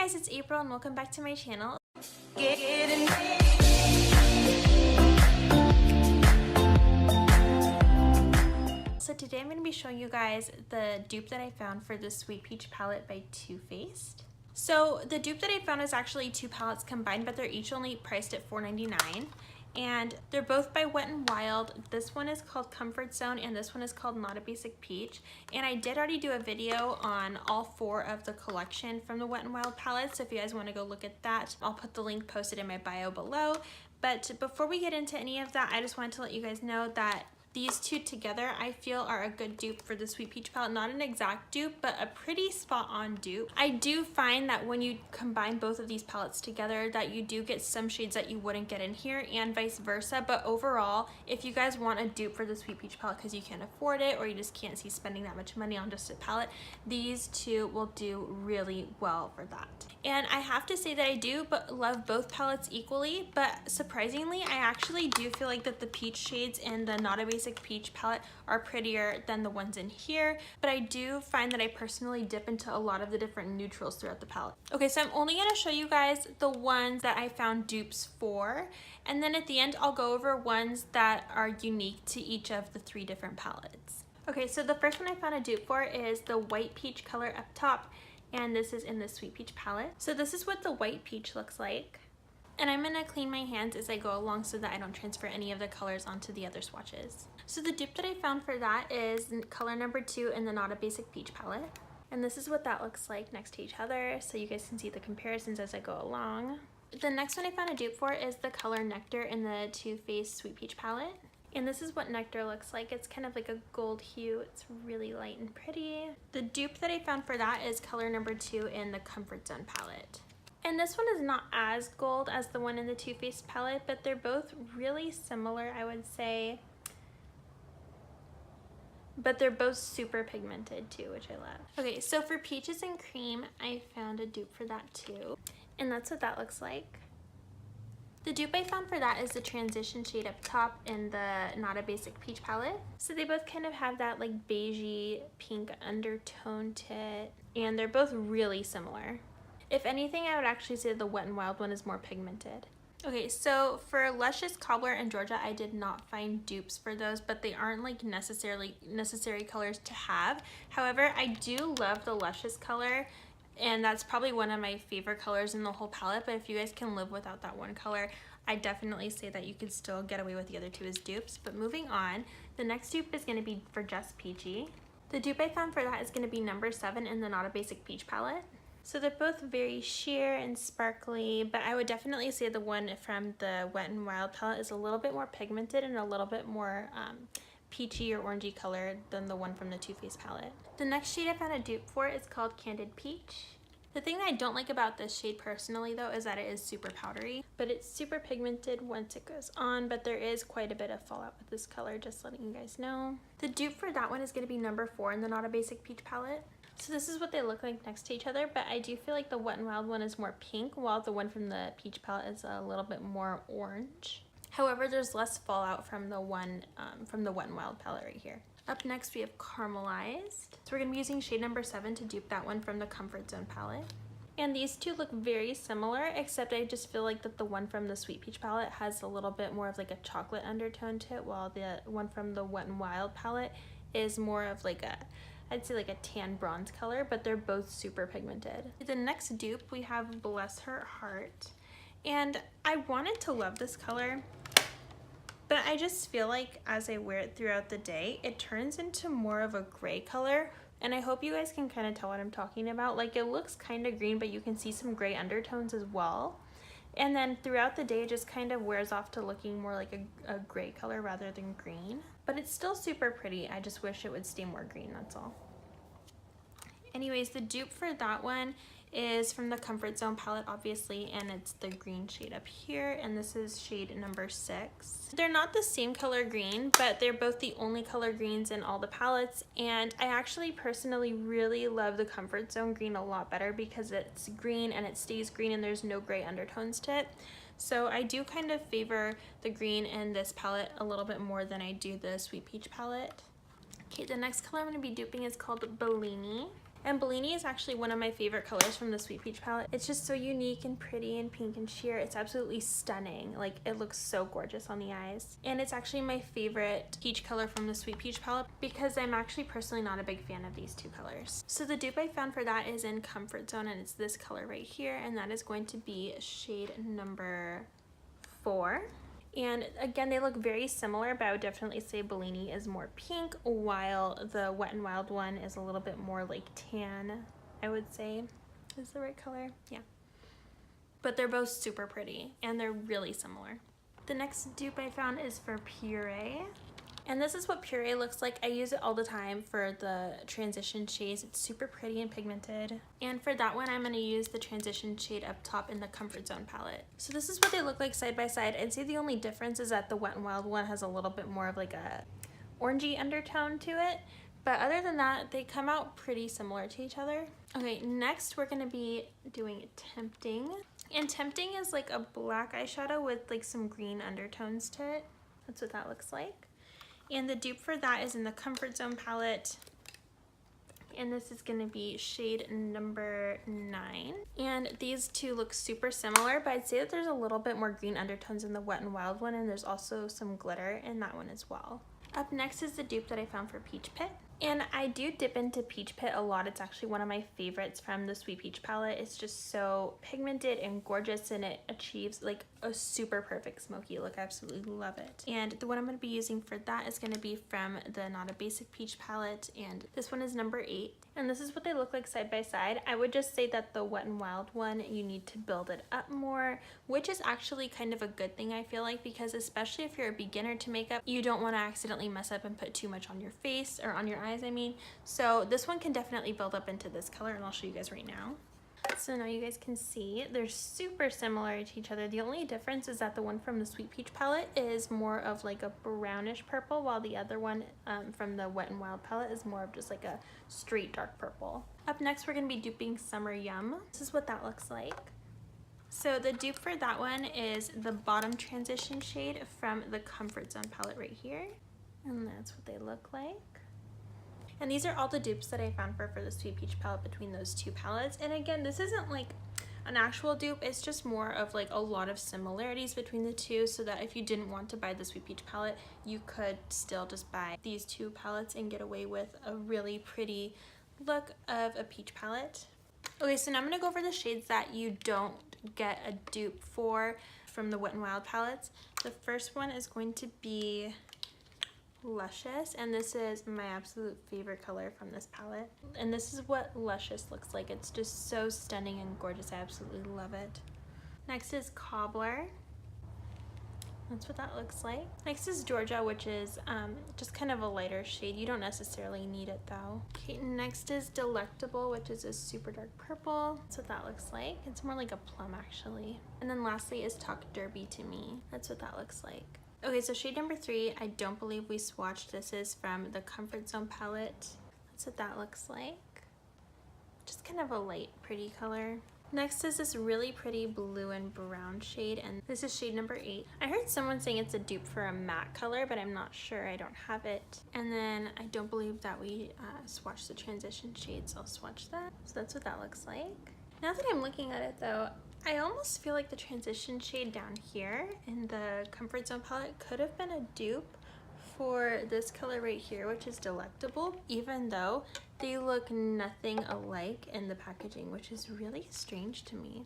guys, it's April and welcome back to my channel. So today I'm going to be showing you guys the dupe that I found for the Sweet Peach palette by Too Faced. So the dupe that I found is actually two palettes combined, but they're each only priced at $4.99. And they're both by Wet n Wild. This one is called Comfort Zone and this one is called Not a Basic Peach. And I did already do a video on all four of the collection from the Wet n Wild palette, so if you guys want to go look at that, I'll put the link posted in my bio below. But before we get into any of that, I just wanted to let you guys know that these two together I feel are a good dupe for the Sweet Peach palette. Not an exact dupe, but a pretty spot on dupe. I do find that when you combine both of these palettes together that you do get some shades that you wouldn't get in here and vice versa. But overall, if you guys want a dupe for the Sweet Peach palette because you can't afford it or you just can't see spending that much money on just a palette, these two will do really well for that. And I have to say that I do love both palettes equally, but surprisingly I actually do feel like that the peach shades in the Not a Basic Peach palette are prettier than the ones in here, but I do find that I personally dip into a lot of the different neutrals throughout the palette. Okay, so I'm only going to show you guys the ones that I found dupes for, and then at the end I'll go over ones that are unique to each of the three different palettes. Okay, so the first one I found a dupe for is the white peach color up top, and this is in the Sweet Peach palette. So this is what the white peach looks like. And I'm going to clean my hands as I go along so that I don't transfer any of the colors onto the other swatches. So the dupe that I found for that is color number 2 in the Not a Basic Peach palette. And this is what that looks like next to each other, so you guys can see the comparisons as I go along. The next one I found a dupe for is the color Nectar in the Too Faced Sweet Peach palette. And this is what Nectar looks like. It's kind of like a gold hue. It's really light and pretty. The dupe that I found for that is color number 2 in the Comfort Zone palette. And this one is not as gold as the one in the Too Faced palette, but they're both really similar, I would say. But they're both super pigmented too, which I love. Okay, so for Peaches and Cream, I found a dupe for that too. And that's what that looks like. The dupe I found for that is the transition shade up top in the Not a Basic Peach palette. So they both kind of have that like beigey pink undertone to it, and they're both really similar. If anything, I would actually say the Wet n Wild one is more pigmented. Okay, so for Luscious, Cobbler, and Georgia, I did not find dupes for those, but they aren't like necessary colors to have. However, I do love the Luscious color, and that's probably one of my favorite colors in the whole palette, but if you guys can live without that one color, I definitely say that you could still get away with the other two as dupes. But moving on, the next dupe is going to be for Just Peachy. The dupe I found for that is going to be number 7 in the Not a Basic Peach palette. So they're both very sheer and sparkly, but I would definitely say the one from the Wet n Wild palette is a little bit more pigmented and a little bit more peachy or orangey colored than the one from the Too Faced palette. The next shade I found a dupe for is called Candid Peach. The thing that I don't like about this shade personally though is that it is super powdery, but it's super pigmented once it goes on, but there is quite a bit of fallout with this color, just letting you guys know. The dupe for that one is going to be number 4 in the Not a Basic Peach palette. So this is what they look like next to each other, but I do feel like the Wet n Wild one is more pink, while the one from the Peach palette is a little bit more orange. However, there's less fallout from the one from the Wet n Wild palette right here. Up next we have Caramelized. So we're going to be using shade number 7 to dupe that one from the Comfort Zone palette. And these two look very similar, except I just feel like that the one from the Sweet Peach palette has a little bit more of like a chocolate undertone to it, while the one from the Wet n Wild palette is more of like a, I'd say like a tan bronze color, but they're both super pigmented. The next dupe we have Bless Her Heart, and I wanted to love this color, but I just feel like as I wear it throughout the day, it turns into more of a gray color, and I hope you guys can kind of tell what I'm talking about. Like it looks kind of green, but you can see some gray undertones as well. And then throughout the day, it just kind of wears off to looking more like a gray color rather than green. But it's still super pretty. I just wish it would stay more green, that's all. Anyways, the dupe for that one is from the Comfort Zone palette, obviously, and it's the green shade up here, and this is shade number 6. They're not the same color green, but they're both the only color greens in all the palettes, and I actually personally really love the Comfort Zone green a lot better because it's green and it stays green and there's no gray undertones to it. So I do kind of favor the green in this palette a little bit more than I do the Sweet Peach palette. Okay, the next color I'm going to be duping is called Bellini. And Bellini is actually one of my favorite colors from the Sweet Peach palette. It's just so unique and pretty and pink and sheer. It's absolutely stunning. Like, it looks so gorgeous on the eyes. And it's actually my favorite peach color from the Sweet Peach palette because I'm actually personally not a big fan of these two colors. So the dupe I found for that is in Comfort Zone, and it's this color right here, and that is going to be shade number 4. And again, they look very similar, but I would definitely say Bellini is more pink, while the Wet n Wild one is a little bit more like tan, I would say. Is the right color? Yeah. But they're both super pretty, and they're really similar. The next dupe I found is for Puree. And this is what Puree looks like. I use it all the time for the transition shades. It's super pretty and pigmented. And for that one, I'm going to use the transition shade up top in the Comfort Zone palette. So this is what they look like side by side. I'd say the only difference is that the Wet n Wild one has a little bit more of like a orangey undertone to it. But other than that, they come out pretty similar to each other. Okay, next we're going to be doing Tempting. And Tempting is like a black eyeshadow with like some green undertones to it. That's what that looks like. And the dupe for that is in the Comfort Zone palette. And this is going to be shade number 9. And these two look super similar, but I'd say that there's a little bit more green undertones in the Wet n Wild one, and there's also some glitter in that one as well. Up next is the dupe that I found for Peach Pit. And I do dip into Peach Pit a lot. It's actually one of my favorites from the Sweet Peach palette. It's just so pigmented and gorgeous, and it achieves like a super perfect smoky look. I absolutely love it. And the one I'm going to be using for that is going to be from the Not a Basic Peach palette, and this one is number 8. And this is what they look like side by side. I would just say that the Wet n Wild one, you need to build it up more, which is actually kind of a good thing, I feel like, because especially if you're a beginner to makeup, you don't want to accidentally mess up and put too much on your face, or on your eyes, I mean. So this one can definitely build up into this color, and I'll show you guys right now. So now you guys can see they're super similar to each other. The only difference is that the one from the Sweet Peach palette is more of like a brownish purple, while the other one from the Wet n Wild palette is more of just like a straight dark purple. Up next, we're going to be duping Summer Yum. This is what that looks like. So the dupe for that one is the bottom transition shade from the Comfort Zone palette right here. And that's what they look like. And these are all the dupes that I found for the Sweet Peach palette between those two palettes. And again, this isn't like an actual dupe, it's just more of like a lot of similarities between the two, so that if you didn't want to buy the Sweet Peach palette, you could still just buy these two palettes and get away with a really pretty look of a peach palette. Okay, so now I'm going to go over the shades that you don't get a dupe for from the Wet n Wild palettes. The first one is going to be Luscious, and this is my absolute favorite color from this palette. And this is what Luscious looks like. It's just so stunning and gorgeous. I absolutely love it. Next is Cobbler. That's what that looks like. Next is Georgia, which is just kind of a lighter shade. You don't necessarily need it though. Okay, next is Delectable, which is a super dark purple. That's what that looks like. It's more like a plum actually. And then lastly is Talk Derby to Me. That's what that looks like. Okay, so shade number 3, I don't believe we swatched. This is from the Comfort Zone palette. That's what that looks like. Just kind of a light, pretty color. Next is this really pretty blue and brown shade, and this is shade number 8. I heard someone saying it's a dupe for a matte color, but I'm not sure. I don't have it. And then I don't believe that we swatched the transition shade, so I'll swatch that. So that's what that looks like. Now that I'm looking at it though, I almost feel like the transition shade down here in the Comfort Zone palette could have been a dupe for this color right here, which is Delectable, even though they look nothing alike in the packaging, which is really strange to me.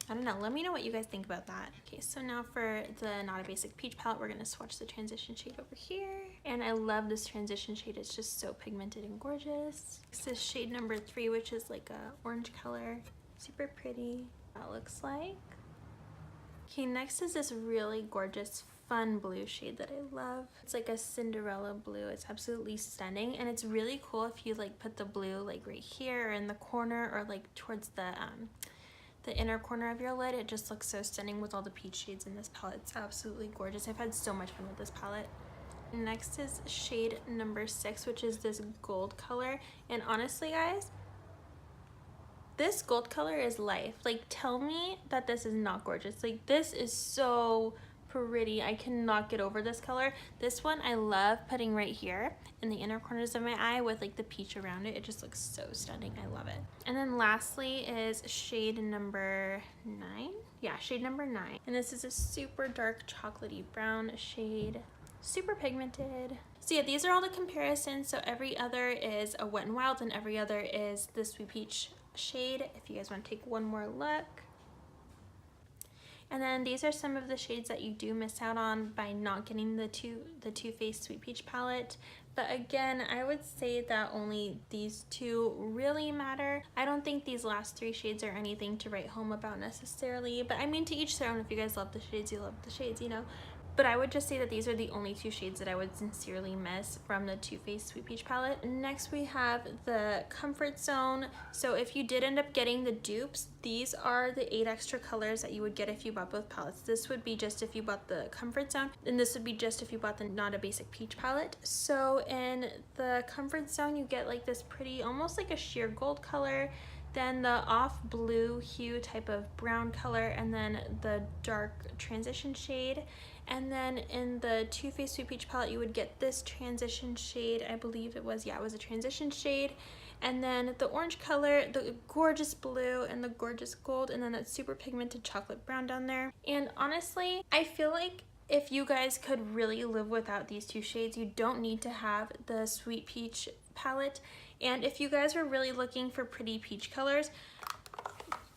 I don't know, let me know what you guys think about that. Okay, so now for the Not a Basic Peach palette, we're gonna swatch the transition shade over here. And I love this transition shade, it's just so pigmented and gorgeous. This is shade number 3, which is like a orange color, super pretty. That looks like. Okay, next is this really gorgeous fun blue shade that I love. It's like a Cinderella blue. It's absolutely stunning, and it's really cool if you like put the blue like right here or in the corner, or like towards the inner corner of your lid. It just looks so stunning with all the peach shades in this palette. It's absolutely gorgeous. I've had so much fun with this palette. Next is shade number 6, which is this gold color, and honestly guys, this gold color is life. Like, tell me that this is not gorgeous. Like, this is so pretty. I cannot get over this color. This one I love putting right here in the inner corners of my eye with like the peach around it. It just looks so stunning. I love it. And then lastly is shade number 9. Yeah, shade number 9. And this is a super dark chocolatey brown shade. Super pigmented. So yeah, these are all the comparisons. So every other is a Wet n Wild and every other is the Sweet Peach shade, if you guys want to take one more look. And then these are some of the shades that you do miss out on by not getting the Too Faced Sweet Peach palette. But again, I would say that only these two really matter. I don't think these last 3 shades are anything to write home about necessarily, but I mean, to each their own. If you guys love the shades, you love the shades, you know. But I would just say that these are the only 2 shades that I would sincerely miss from the Too Faced Sweet Peach palette. Next we have the Comfort Zone. So if you did end up getting the dupes, these are the 8 extra colors that you would get if you bought both palettes. This would be just if you bought the Comfort Zone, and this would be just if you bought the Not a Basic Peach palette. So in the Comfort Zone, you get like this pretty, almost like a sheer gold color, then the off blue hue type of brown color, and then the dark transition shade. And then in the Too Faced Sweet Peach palette, you would get this transition shade. I believe it was, yeah, it was a transition shade. And then the orange color, the gorgeous blue, and the gorgeous gold, and then that super pigmented chocolate brown down there. And honestly, I feel like if you guys could really live without these 2 shades, you don't need to have the Sweet Peach palette. And if you guys were really looking for pretty peach colors,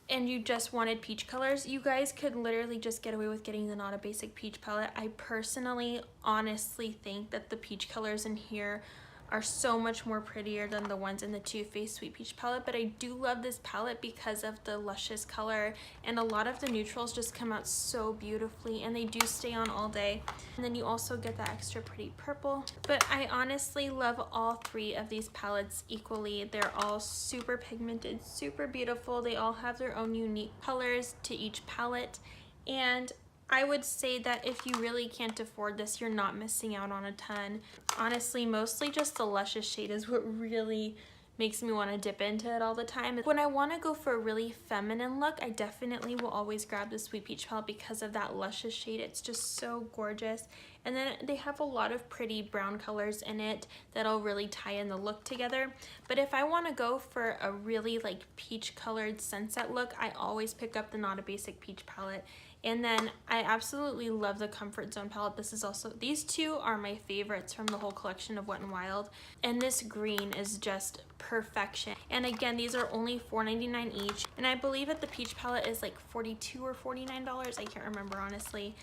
and you just wanted peach colors, you guys could literally just get away with getting the Not a Basic Peach palette. I personally, honestly think that the peach colors in here are so much more prettier than the ones in the Too Faced Sweet Peach palette, but I do love this palette because of the luscious color, and a lot of the neutrals just come out so beautifully, and they do stay on all day. And then you also get that extra pretty purple. But I honestly love all 3 of these palettes equally. They're all super pigmented, super beautiful. They all have their own unique colors to each palette, and I would say that if you really can't afford this, you're not missing out on a ton. Honestly, mostly just the luscious shade is what really makes me want to dip into it all the time. When I want to go for a really feminine look, I definitely will always grab the Sweet Peach palette because of that luscious shade. It's just so gorgeous. And then they have a lot of pretty brown colors in it that'll really tie in the look together. But if I want to go for a really like peach colored sunset look, I always pick up the Not a Basic Peach palette. And then I absolutely love the Comfort Zone palette. This is also, these 2 are my favorites from the whole collection of Wet n Wild. And this green is just perfection. And again, these are only $4.99 each. And I believe that the peach palette is like $42 or $49. I can't remember honestly.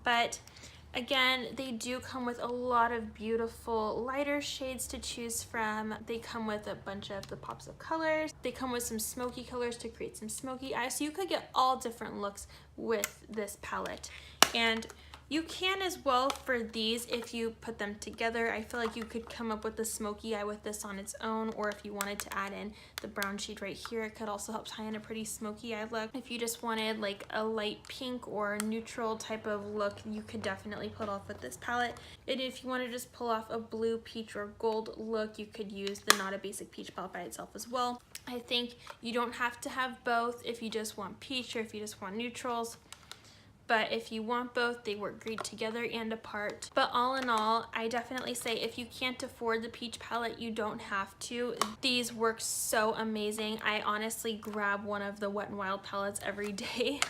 But again, they do come with a lot of beautiful lighter shades to choose from. They come with a bunch of the pops of colors. They come with some smoky colors to create some smoky eyes. So you could get all different looks with this palette. And you can as well for these if you put them together. I feel like you could come up with the smoky eye with this on its own, or if you wanted to add in the brown shade right here, it could also help tie in a pretty smoky eye look. If you just wanted like a light pink or neutral type of look, you could definitely pull it off with this palette. And if you want to just pull off a blue, peach, or gold look, you could use the Not a Basic Peach palette by itself as well. I think you don't have to have both if you just want peach or if you just want neutrals. But if you want both, they work great together and apart. But all in all, I definitely say if you can't afford the peach palette, you don't have to. These work so amazing. I honestly grab one of the Wet n Wild palettes every day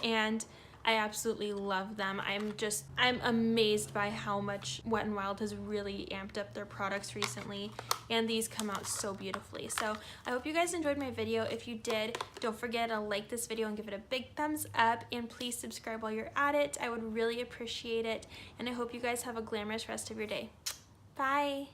and I absolutely love them. I'm amazed by how much Wet n Wild has really amped up their products recently, and these come out so beautifully. So I hope you guys enjoyed my video. If you did, don't forget to like this video and give it a big thumbs up, and please subscribe while you're at it. I would really appreciate it, and I hope you guys have a glamorous rest of your day. Bye!